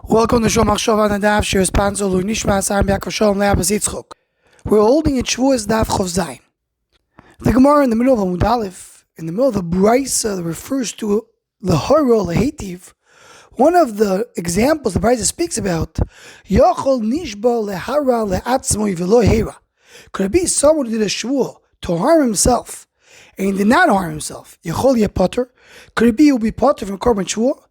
Welcome to Shomach Shova Nadav Shir Spanzo Lu Nishma Asar B'Yakov Shalom Le'Abbas Yitzchok. We're holding a Shavuos Daf Chov Zayin. The Gemara in the middle of Amud Aleph, in the middle of the Brisa that refers to the Horo Lehetiv, one of the examples the Brisa speaks about, Yochol Nishba Lehara Le'atzmoi V'lo Hera. Could it be someone who did a Shavuot to harm himself and he did not harm himself? Yochol Yepotter. Could it be he will be potter from Korban Shavuot?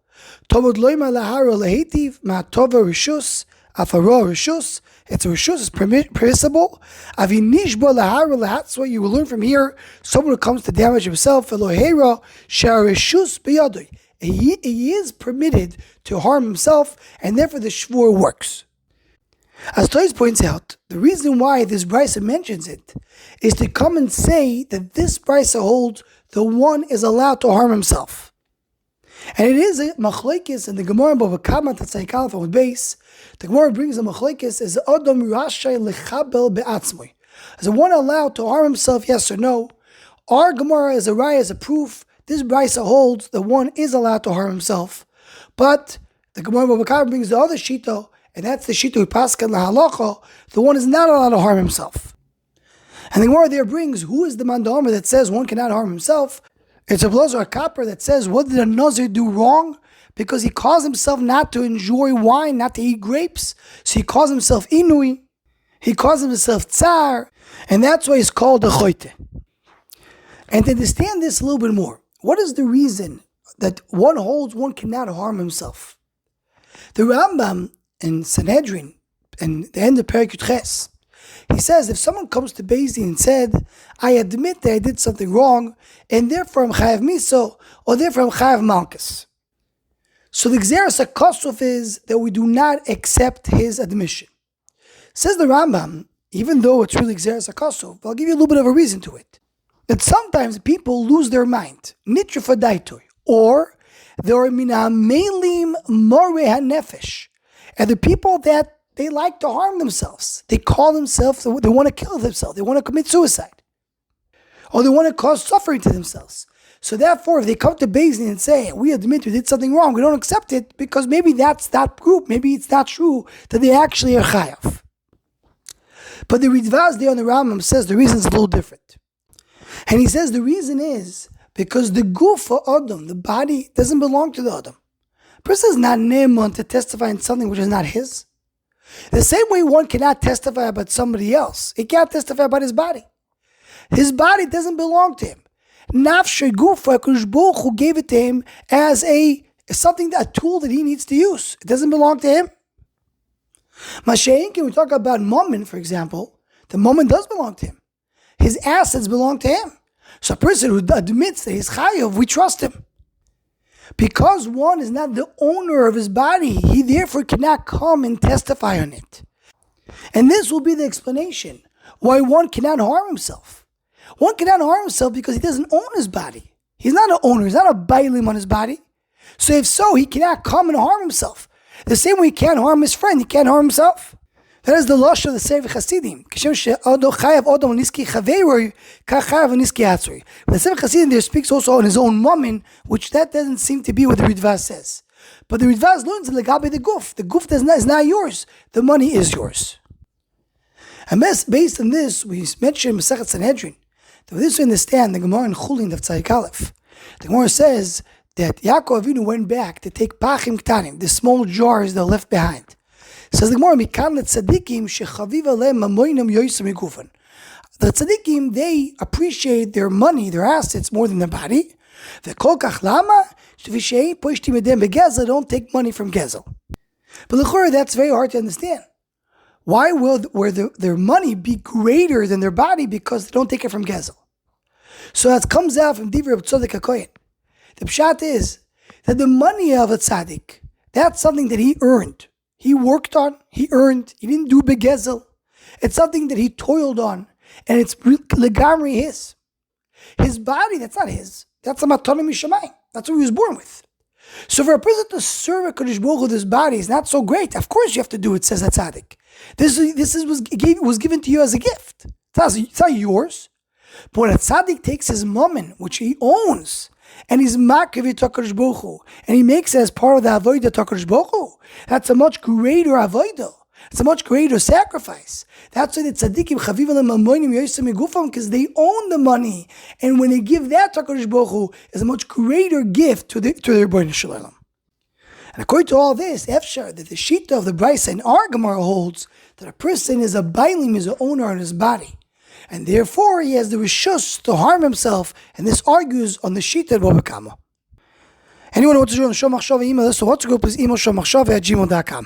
Tovod loima lahara lehetiv ma'tova rishus afaro rishus. It's a rishus, it's permissible. Avi nishba lahara lehatzwa. You will learn from here. Someone who comes to damage himself, Elohera shar rishus biyadoi. He is permitted to harm himself, and therefore the shvur works. As Toys points out, the reason why this brisa mentions it is to come and say that this brisa holds the one is allowed to harm himself. And it is a machlekes in the Gemara Bava Kama Tatzai Kalaf with base. The Gemara brings a machlekes as Adam Rashai Lechabel Be'atzmoi. Is one allowed to harm himself, yes or no? Our Gemara is a raya, as a proof. This brisa holds that one is allowed to harm himself. But the Gemara Bava Kama brings the other shito, and that's the shito Paskan Lahalacha. The one is not allowed to harm himself. And the Gemara there brings who is the Mandamer that says one cannot harm himself. It's a blazer, a copper that says, what did a Nazir do wrong? Because he caused himself not to enjoy wine, not to eat grapes. So he calls himself Inui. He calls himself Tsar. And that's why he's called a Choyte. And to understand this a little bit more, what is the reason that one holds one cannot harm himself? The Rambam in Sanhedrin, in the end of Perek Yud Ches, he says, if someone comes to Beis Din and said, I admit that I did something wrong, and therefore I'm chayav miso, or therefore I'm chayav malchus. So the Gzeras HaKosov is that we do not accept his admission. Says the Rambam, even though it's really Gzeras HaKosov, I'll give you a little bit of a reason to it. That sometimes people lose their mind, nitra fadaitoi, or there are mina melim more hanefesh, and the people that they like to harm themselves. They call themselves, they want to kill themselves. They want to commit suicide. Or they want to cause suffering to themselves. So therefore, if they come to Beis Din and say, we admit we did something wrong, we don't accept it, because maybe that's that group, maybe it's not true that they actually are chayav. But the Ridvaz there on the Rambam says the reason is a little different. And he says the reason is because the guf for Adam, the body, doesn't belong to the Adam. A person is not ne'eman to testify in something which is not his. The same way one cannot testify about somebody else. He can't testify about his body. His body doesn't belong to him. Nafshe gufa, HaKadosh Baruch Hu gave it to him as a tool that he needs to use. It doesn't belong to him. Mashiach, we talk about Mammon, for example, the Mammon does belong to him. His assets belong to him. So a person who admits that he's chayav, we trust him. Because one is not the owner of his body, he therefore cannot come and testify on it. And this will be the explanation why one cannot harm himself. One cannot harm himself because he doesn't own his body. He's not an owner, he's not a bailim on his body. So if so, he cannot come and harm himself. The same way he can't harm his friend, he can't harm himself. That is the lush of the Sefer Chasidim. The Sefer Chasidim there speaks also on his own mammon, which that doesn't seem to be what the Ridvaz says. But the Ridvaz learns legabe the guf. The guf is not yours. The money is yours. And based on this, we mentioned Masechet Sanhedrin. That with this we understand the Gemara in Chulin of Tzai Kalef. The Gemara says that Yaakov Avinu went back to take pachim ktanim, the small jars that are left behind. Says the Gemara, Mikan letzadikim shechaviv aleim mamoinam yoisem migufan. The tzadikim, they appreciate their money, their assets more than their body. V'kol kach lama shvishei poishtim edem begezel, don't take money from gezel. But l'chora, that's very hard to understand. Why will their money be greater than their body? Because they don't take it from gezel. So that comes out from Divrei Tzaddik HaKohen. The pshat is that the money of a tzaddik, that's something that he earned. He worked on, he earned, he didn't do begezel. It's something that he toiled on, and it's legamri his. His body, that's not his. That's a matana mishamayim. That's what he was born with. So for a person to serve a HaKadosh Baruch Hu with his body is not so great. Of course you have to do it, says a tzaddik. This was given to you as a gift. It's not yours. But when a tzaddik takes his mammon, which he owns, and he's makiv HaKadosh Baruch Hu, and he makes it as part of the avodah HaKadosh Baruch Hu, that's a much greater avodah. It's a much greater sacrifice. That's why the tzaddikim chaviv alem amonim yoysim megufam, because they own the money, and when they give that to HaKadosh Baruch Hu, is a much greater gift to their Rebbeinu Shalom. And according to all this, efshar that the shita of the Brisa and our Gemara holds that a person is a bailim, is an owner on his body, and therefore he has the rishus to harm himself. And this argues on the shita of Baba Kama. Anyone who wants to join the Show Machshava email list, so what's to go, please email showmachshava@gmail.com.